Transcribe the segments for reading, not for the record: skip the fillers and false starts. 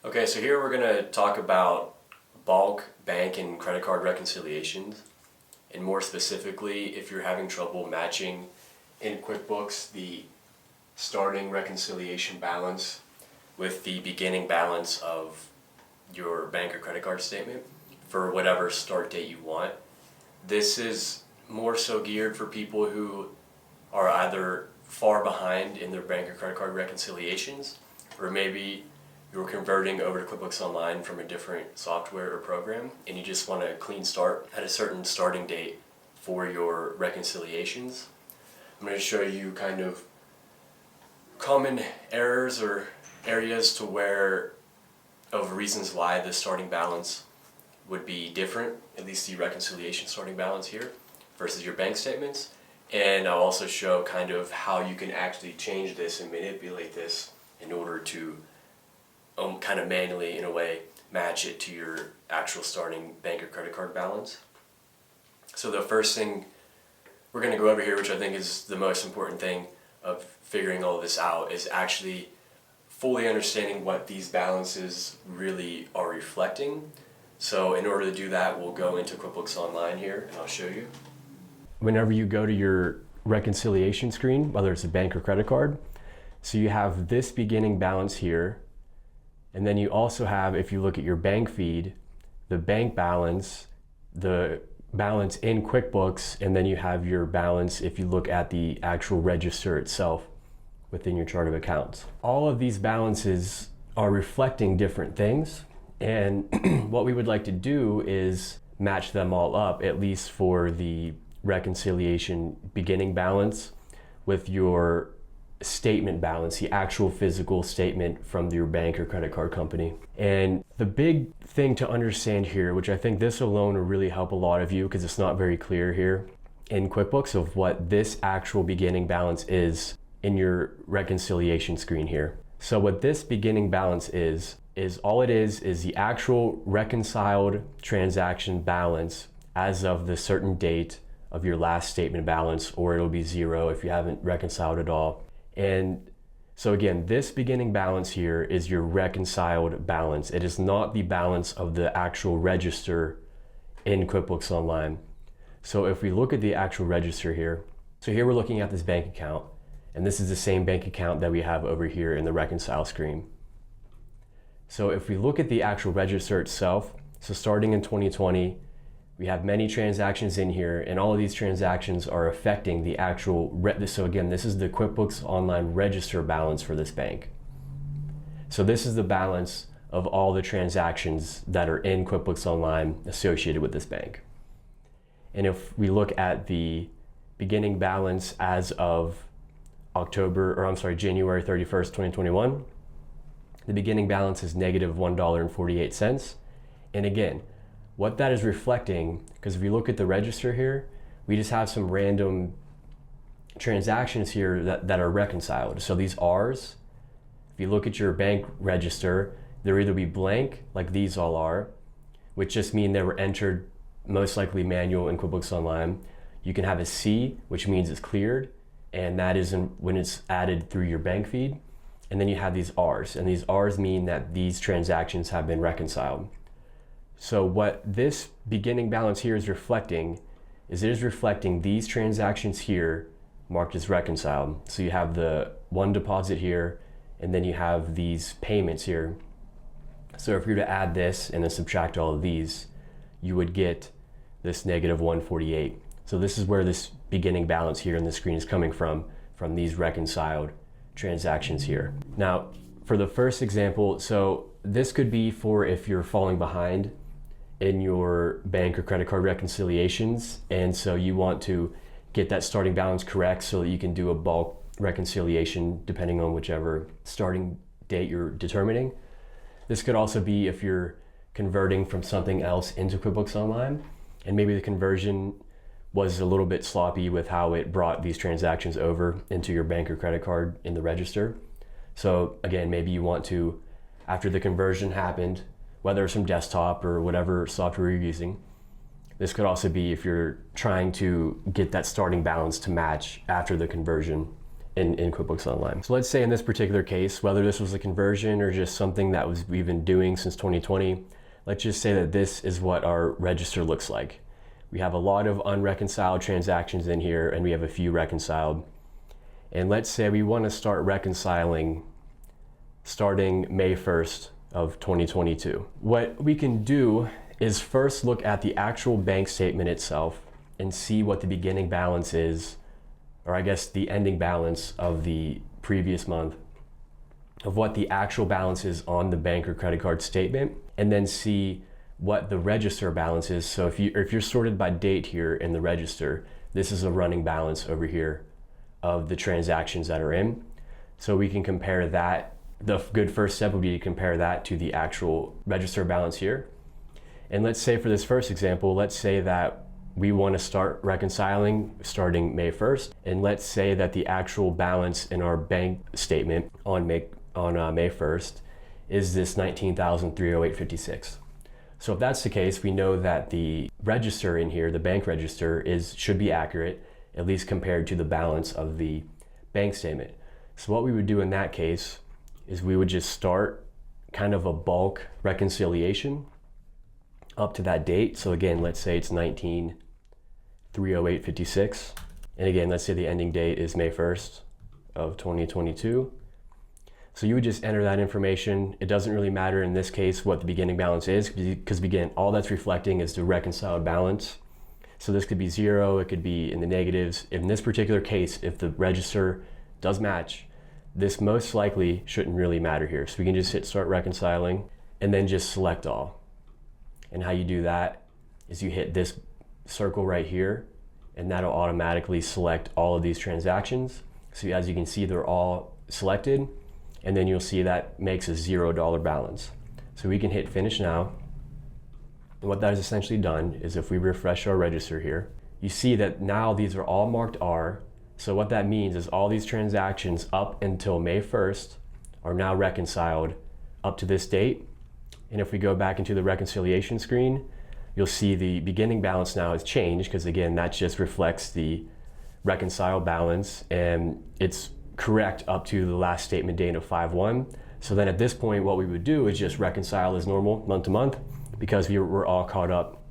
Okay, so here we're going to talk about bulk bank and credit card reconciliations, and more specifically, if you're having trouble matching in QuickBooks the starting reconciliation balance with the beginning balance of your bank or credit card statement for whatever start date you want. This is more so geared for people who are either far behind in their bank or credit card reconciliations, or maybe you're converting over to QuickBooks Online from a different software or program and you just want a clean start at a certain starting date for your reconciliations. I'm going to show you kind of common errors or areas to where of reasons why the starting balance would be different, at least the reconciliation starting balance here versus your bank statements. And I'll also show kind of how you can actually change this and manipulate this in order to kind of manually, in a way, match it to your actual starting bank or credit card balance. So the first thing we're going to go over here, which I think is the most important thing of figuring all this out, is actually fully understanding what these balances really are reflecting. So in order to do that, we'll go into QuickBooks Online here and I'll show you. Whenever you go to your reconciliation screen, whether it's a bank or credit card, so you have this beginning balance here, and then you also have, if you look at your bank feed, the bank balance, the balance in QuickBooks, and then you have your balance if you look at the actual register itself within your chart of accounts. All of these balances are reflecting different things, and what we would like to do is match them all up, at least for the reconciliation beginning balance with your statement balance, the actual physical statement from your bank or credit card company. And the big thing to understand here, which I think this alone will really help a lot of you because it's not very clear here in QuickBooks of what this actual beginning balance is in your reconciliation screen here. So what this beginning balance is all it is the actual reconciled transaction balance as of the certain date of your last statement balance, or it'll be zero if you haven't reconciled at all. And so again, this beginning balance here is your reconciled balance. It is not the balance of the actual register in QuickBooks Online. So if we look at the actual register here, so here we're looking at this bank account, and this is the same bank account that we have over here in the reconcile screen. So if we look at the actual register itself, so starting in 2020, we have many transactions in here, and all of these transactions are affecting the actual, so again, this is the QuickBooks Online register balance for this bank. So this is the balance of all the transactions that are in QuickBooks Online associated with this bank. And if we look at the beginning balance as of January 31st, 2021, the beginning balance is negative $1.48. And again, what that is reflecting, because if you look at the register here, we just have some random transactions here that are reconciled. So these R's, if you look at your bank register, they'll either be blank, like these all are, which just mean they were entered most likely manual in QuickBooks Online. You can have a C, which means it's cleared, and that is when it's added through your bank feed. And then you have these R's, and these R's mean that these transactions have been reconciled. So what this beginning balance here is reflecting is it is reflecting these transactions here marked as reconciled. So you have the one deposit here, and then you have these payments here. So if you were to add this and then subtract all of these, you would get this negative 148. So this is where this beginning balance here in the screen is coming from these reconciled transactions here. Now, for the first example, so this could be for if you're falling behind in your bank or credit card reconciliations, and so you want to get that starting balance correct so that you can do a bulk reconciliation depending on whichever starting date you're determining. This could also be if you're converting from something else into QuickBooks Online, and maybe the conversion was a little bit sloppy with how it brought these transactions over into your bank or credit card in the register. So again, maybe you want to, after the conversion happened, whether it's from desktop or whatever software you're using. This could also be if you're trying to get that starting balance to match after the conversion in QuickBooks Online. So let's say in this particular case, whether this was a conversion or just something that we've been doing since 2020, let's just say that this is what our register looks like. We have a lot of unreconciled transactions in here and we have a few reconciled. And let's say we want to start reconciling starting May 1st of 2022. What we can do is first look at the actual bank statement itself and see what the beginning balance is, or I guess the ending balance of the previous month, of what the actual balance is on the bank or credit card statement, and then see what the register balance is. So if you're sorted by date here in the register, this is a running balance over here of the transactions that are in. So we can compare that. The good first step would be to compare that to the actual register balance here. And let's say for this first example, let's say that we want to start reconciling starting May 1st. And let's say that the actual balance in our bank statement on May 1st is this $19,308.56. So if that's the case, we know that the register in here, the bank register, should be accurate, at least compared to the balance of the bank statement. So what we would do in that case is we would just start kind of a bulk reconciliation up to that date. So again, let's say it's 19/3/08/56. And again, let's say the ending date is May 1st of 2022. So you would just enter that information. It doesn't really matter in this case what the beginning balance is, because again, all that's reflecting is the reconciled balance. So this could be zero, it could be in the negatives. In this particular case, if the register does match, this most likely shouldn't really matter here. So we can just hit start reconciling and then just select all. And how you do that is you hit this circle right here, and that'll automatically select all of these transactions. So as you can see, they're all selected, and then you'll see that makes a $0 balance. So we can hit finish now. And what that has essentially done is if we refresh our register here, you see that now these are all marked R. So what that means is all these transactions up until May 1st are now reconciled up to this date. And if we go back into the reconciliation screen, you'll see the beginning balance now has changed, because again, that just reflects the reconciled balance and it's correct up to the last statement date of 5/1. So then at this point, what we would do is just reconcile as normal month to month, because we're all caught up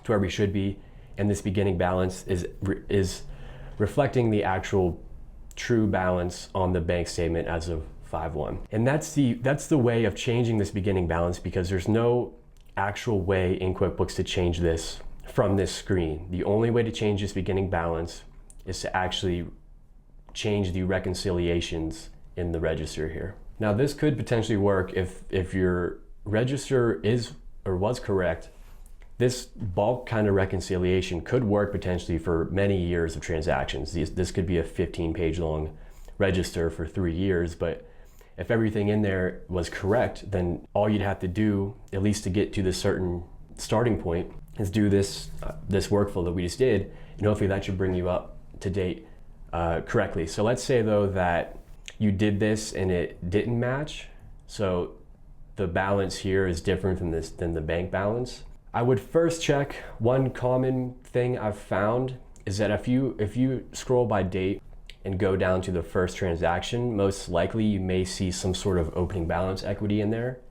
to where we should be. And this beginning balance is reflecting the actual true balance on the bank statement as of 5/1. And that's the way of changing this beginning balance, because there's no actual way in QuickBooks to change this from this screen. The only way to change this beginning balance is to actually change the reconciliations in the register here. Now this could potentially work if your register is or was correct. This bulk kind of reconciliation could work potentially for many years of transactions. This could be a 15-page long register for 3 years, but if everything in there was correct, then all you'd have to do, at least to get to this certain starting point, is do this workflow that we just did, and hopefully that should bring you up to date correctly. So let's say though that you did this and it didn't match, so the balance here is different than the bank balance. I would first check. One common thing I've found is that if you scroll by date and go down to the first transaction, most likely you may see some sort of opening balance equity in there.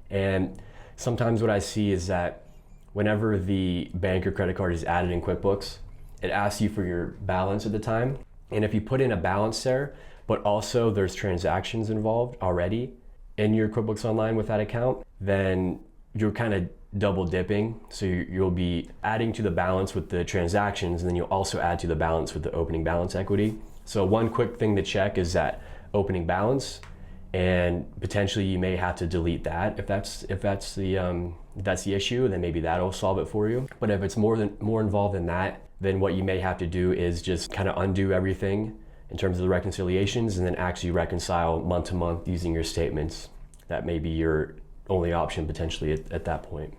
And sometimes what I see is that whenever the bank or credit card is added in QuickBooks, it asks you for your balance at the time. And if you put in a balance there, but also there's transactions involved already in your QuickBooks Online with that account, then you're kind of double dipping. So you'll be adding to the balance with the transactions, and then you'll also add to the balance with the opening balance equity. So one quick thing to check is that opening balance, and potentially you may have to delete that if that's the issue, then maybe that'll solve it for you. But if it's more involved than that, then what you may have to do is just kind of undo everything in terms of the reconciliations, and then actually reconcile month to month using your statements. That may be your only option potentially at that point.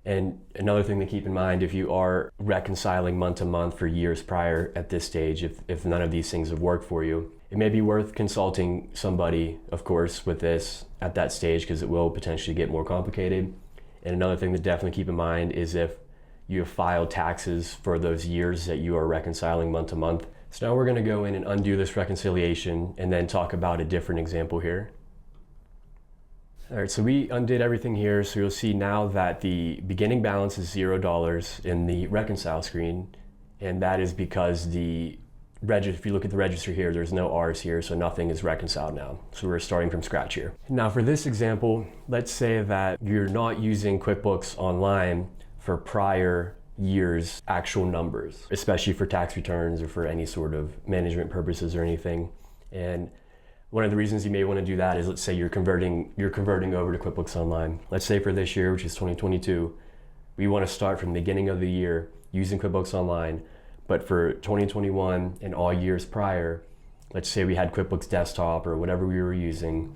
And another thing to keep in mind, if you are reconciling month to month for years prior at this stage, if none of these things have worked for you, it may be worth consulting somebody, of course, with this at that stage, because it will potentially get more complicated. And another thing to definitely keep in mind is if you have filed taxes for those years that you are reconciling month to month, So now we're going to go in and undo this reconciliation and then talk about a different example here. All right, so we undid everything here. So you'll see now that the beginning balance is $0 in the reconcile screen. And that is because if you look at the register here, there's no R's here, so nothing is reconciled now. So we're starting from scratch here. Now for this example, let's say that you're not using QuickBooks Online for prior year's actual numbers, especially for tax returns or for any sort of management purposes or anything. And one of the reasons you may want to do that is, let's say you're converting over to QuickBooks Online. Let's say for this year, which is 2022, we want to start from the beginning of the year using QuickBooks Online. But for 2021 and all years prior, let's say we had QuickBooks Desktop or whatever we were using,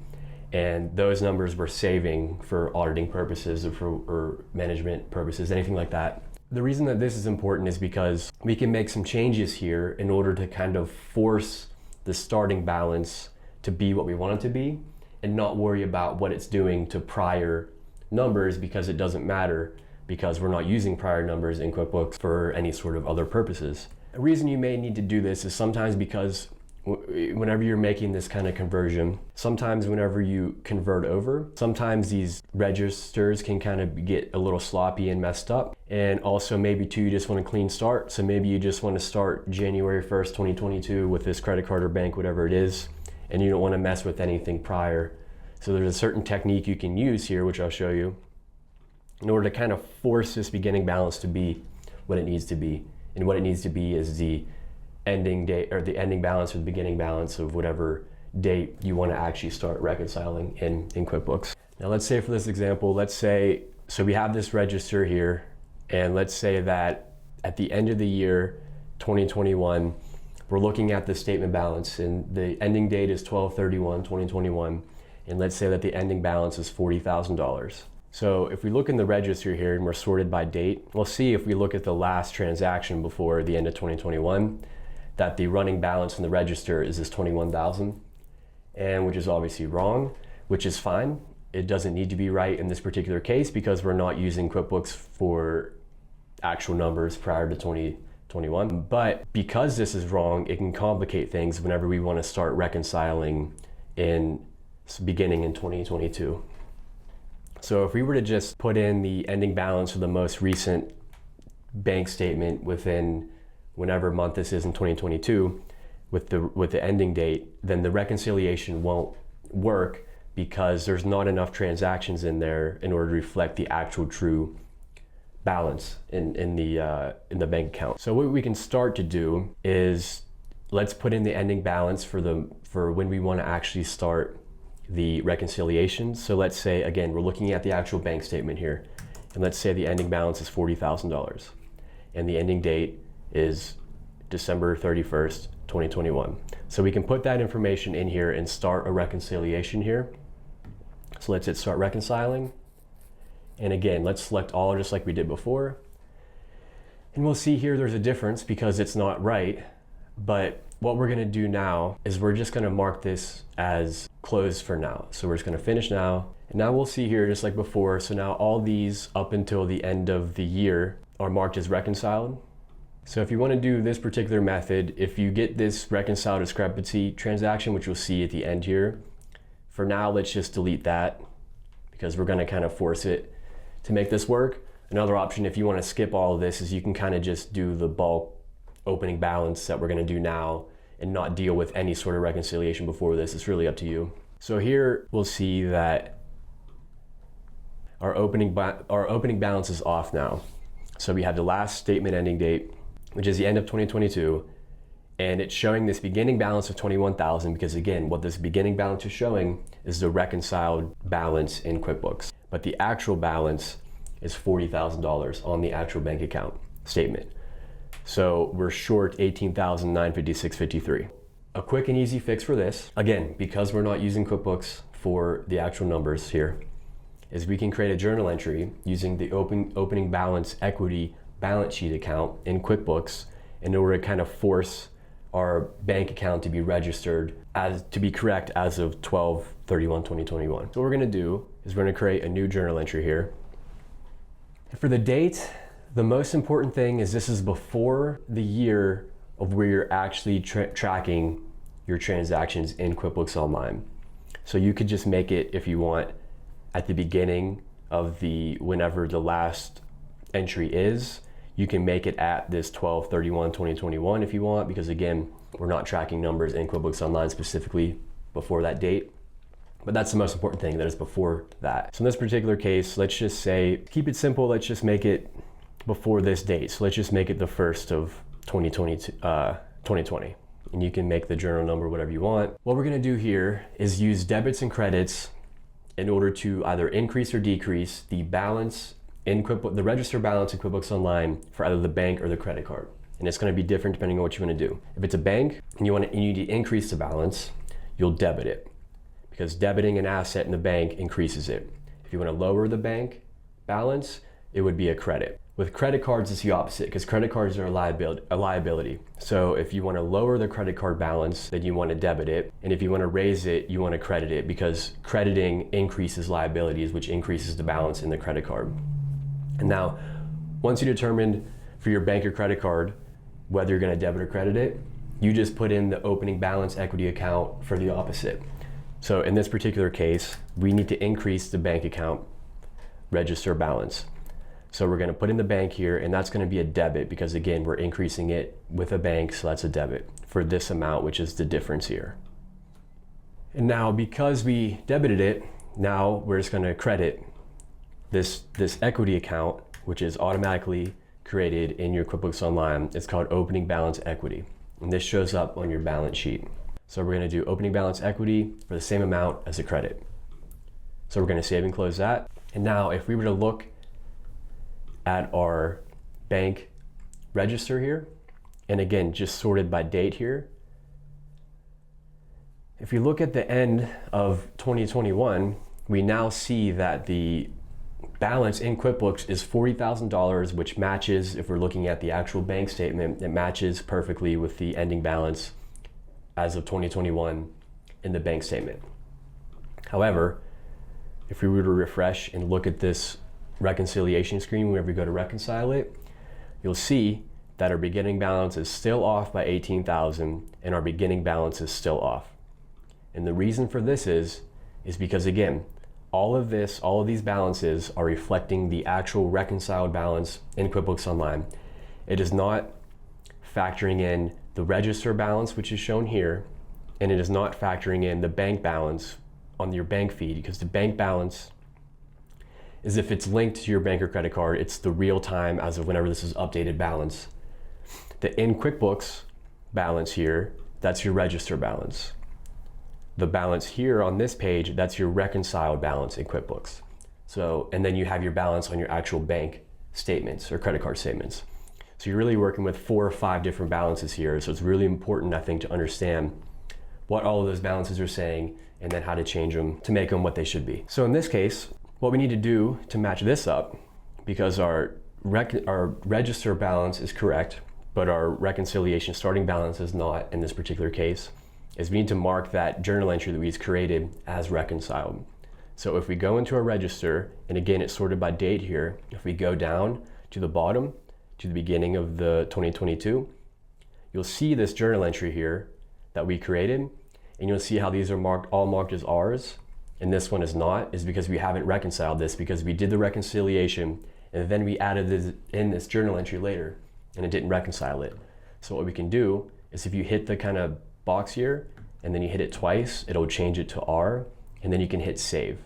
and those numbers were saving for auditing purposes or management purposes, anything like that. The reason that this is important is because we can make some changes here in order to kind of force the starting balance to be what we want it to be and not worry about what it's doing to prior numbers, because it doesn't matter, because we're not using prior numbers in QuickBooks for any sort of other purposes. A reason you may need to do this is sometimes because whenever you're making this kind of conversion, sometimes whenever you convert over, sometimes these registers can kind of get a little sloppy and messed up. And also maybe too, you just want a clean start. So maybe you just want to start January 1st, 2022 with this credit card or bank, whatever it is, and you don't want to mess with anything prior. So there's a certain technique you can use here, which I'll show you, in order to kind of force this beginning balance to be what it needs to be. And what it needs to be is the ending date, or the ending balance or the beginning balance of whatever date you want to actually start reconciling in QuickBooks. Now let's say for this example, so we have this register here, and let's say that at the end of the year 2021, we're looking at the statement balance, and the ending date is 12/31/2021, and let's say that the ending balance is $40,000. So if we look in the register here and we're sorted by date, we'll see if we look at the last transaction before the end of 2021, that the running balance in the register is this 21,000, and which is obviously wrong, which is fine. It doesn't need to be right in this particular case because we're not using QuickBooks for actual numbers prior to 2021. But because this is wrong, it can complicate things whenever we want to start reconciling beginning in 2022. So if we were to just put in the ending balance of the most recent bank statement within whenever month this is in 2022 with the ending date, then the reconciliation won't work because there's not enough transactions in there in order to reflect the actual true balance in the bank account. So what we can start to do is, let's put in the ending balance for when we want to actually start the reconciliation. So let's say, again, we're looking at the actual bank statement here, and let's say the ending balance is $40,000 and the ending date is December 31st, 2021. So we can put that information in here and start a reconciliation here. So let's hit start reconciling. And again, let's select all just like we did before. And we'll see here there's a difference because it's not right. But what we're gonna do now is we're just gonna mark this as closed for now. So we're just gonna finish now. And now we'll see here just like before. So now all these up until the end of the year are marked as reconciled. So if you want to do this particular method, if you get this reconcile discrepancy transaction, which you'll see at the end here, for now, let's just delete that because we're going to kind of force it to make this work. Another option, if you want to skip all of this, is you can kind of just do the bulk opening balance that we're going to do now and not deal with any sort of reconciliation before this. It's really up to you. So here we'll see that our opening balance is off now. So we have the last statement ending date, which is the end of 2022, and it's showing this beginning balance of 21,000 because again, what this beginning balance is showing is the reconciled balance in QuickBooks. But the actual balance is $40,000 on the actual bank account statement. So we're short $18,956.53. A quick and easy fix for this, again, because we're not using QuickBooks for the actual numbers here, is we can create a journal entry using the opening balance equity balance sheet account in QuickBooks in order to kind of force our bank account to be registered to be correct as of 12/31/2021. So what we're gonna do is we're gonna create a new journal entry here. For the date, the most important thing is this is before the year of where you're actually tracking your transactions in QuickBooks Online. So you could just make it, if you want, at the beginning of whenever the last entry is. You can make it at this 12/31/2021 if you want, because again, we're not tracking numbers in QuickBooks Online specifically before that date. But that's the most important thing, that is before that. So in this particular case, let's just say, keep it simple, let's just make it before this date. So let's just make it the 1st of 2020. And you can make the journal number whatever you want. What we're gonna do here is use debits and credits in order to either increase or decrease the balance in QuickBooks, the register balance in QuickBooks Online for either the bank or the credit card. And it's gonna be different depending on what you wanna do. If it's a bank and you need to increase the balance, you'll debit it, because debiting an asset in the bank increases it. If you wanna lower the bank balance, it would be a credit. With credit cards, it's the opposite, because credit cards are a liability. So if you want to lower the credit card balance, then you want to debit it. And if you want to raise it, you want to credit it, because crediting increases liabilities, which increases the balance in the credit card. And now, once you determine for your bank or credit card whether you're going to debit or credit it, you just put in the opening balance equity account for the opposite. So in this particular case, we need to increase the bank account register balance. So we're going to put in the bank here, and that's going to be a debit, because again, we're increasing it with a bank, so that's a debit for this amount, which is the difference here. And now, because we debited it, now we're just going to credit this equity account, which is automatically created in your QuickBooks Online. It's called opening balance equity, and this shows up on your balance sheet. So we're going to do opening balance equity for the same amount as a credit. So we're going to save and close that. And now, if we were to look at our bank register here, and again, just sorted by date here, if you look at the end of 2021, we now see that the balance in QuickBooks is $40,000, which matches, if we're looking at the actual bank statement, it matches perfectly with the ending balance as of 2021 in the bank statement. However, if we were to refresh and look at this reconciliation screen, whenever we go to reconcile it, you'll see that our beginning balance is still off by $18,000, and our beginning balance is still off. And the reason for this is because, again, all of these balances are reflecting the actual reconciled balance in QuickBooks Online. It is not factoring in the register balance, which is shown here, and it is not factoring in the bank balance on your bank feed, because the bank balance is, if it's linked to your bank or credit card, it's the real time as of whenever this is updated balance. The in QuickBooks balance here, that's your register balance. The balance here on this page, that's your reconciled balance in QuickBooks. So, and then you have your balance on your actual bank statements or credit card statements. So you're really working with 4 or 5 different balances here. So it's really important, I think, to understand what all of those balances are saying, and then how to change them to make them what they should be. So in this case, what we need to do to match this up, because our register balance is correct, but our reconciliation starting balance is not in this particular case, is we need to mark that journal entry that we just created as reconciled. So if we go into our register, and again, it's sorted by date here, if we go down to the bottom, to the beginning of the 2022, you'll see this journal entry here that we created, and you'll see how these are all marked as R's, and this one is not, is because we haven't reconciled this, because we did the reconciliation, and then we added this in this journal entry later, and it didn't reconcile it. So what we can do is, if you hit the kind of box here, and then you hit it twice, it'll change it to R, and then you can hit save.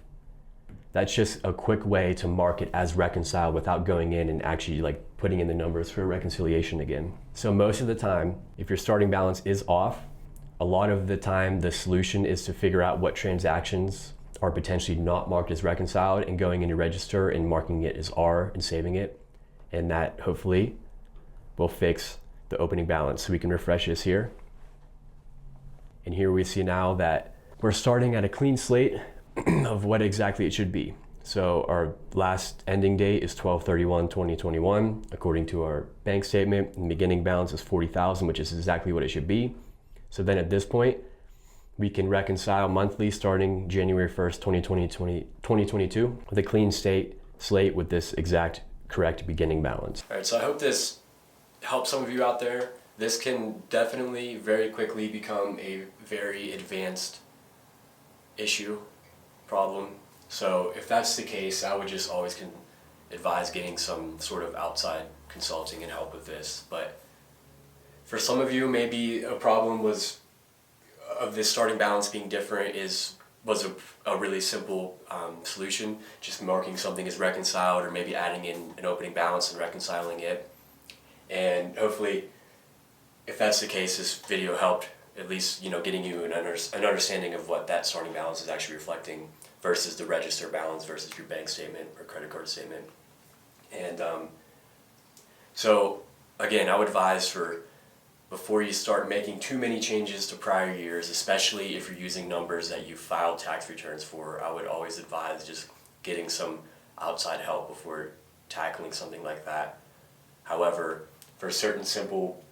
That's just a quick way to mark it as reconciled without going in and actually like putting in the numbers for a reconciliation again. So most of the time, if your starting balance is off, a lot of the time the solution is to figure out what transactions are potentially not marked as reconciled, and going into register and marking it as R and saving it. And that hopefully will fix the opening balance. So we can refresh this here. And here we see now that we're starting at a clean slate of what exactly it should be. So our last ending date is 12/31/2021, according to our bank statement, and beginning balance is 40,000, which is exactly what it should be. So then at this point, we can reconcile monthly starting January 1st, 2022 with a clean slate with this exact correct beginning balance. All right, so I hope this helps some of you out there this can definitely very quickly become a very advanced issue, problem. So if that's the case, I would just always advise getting some sort of outside consulting and help with this. But for some of you, maybe a problem of this starting balance being different was a really simple solution, just marking something as reconciled, or maybe adding in an opening balance and reconciling it. And hopefully, if that's the case, this video helped at least getting you an understanding of what that starting balance is actually reflecting versus the register balance versus your bank statement or credit card statement. And so again, I would advise before you start making too many changes to prior years, especially if you're using numbers that you filed tax returns for, I would always advise just getting some outside help before tackling something like that. However, for certain simple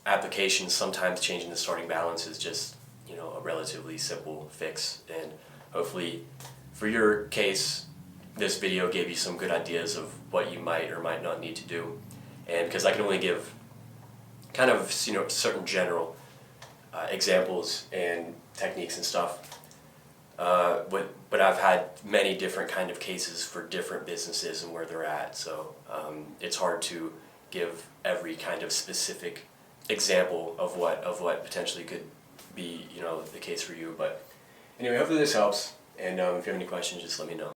applications, sometimes changing the starting balance is just a relatively simple fix. And hopefully for your case, this video gave you some good ideas of what you might or might not need to do. And because I can only give kind of certain general examples and techniques and stuff, but I've had many different kind of cases for different businesses and where they're at, so it's hard to give every kind of specific example of what potentially could be the case for you. But anyway, hopefully this helps, and if you have any questions, just let me know.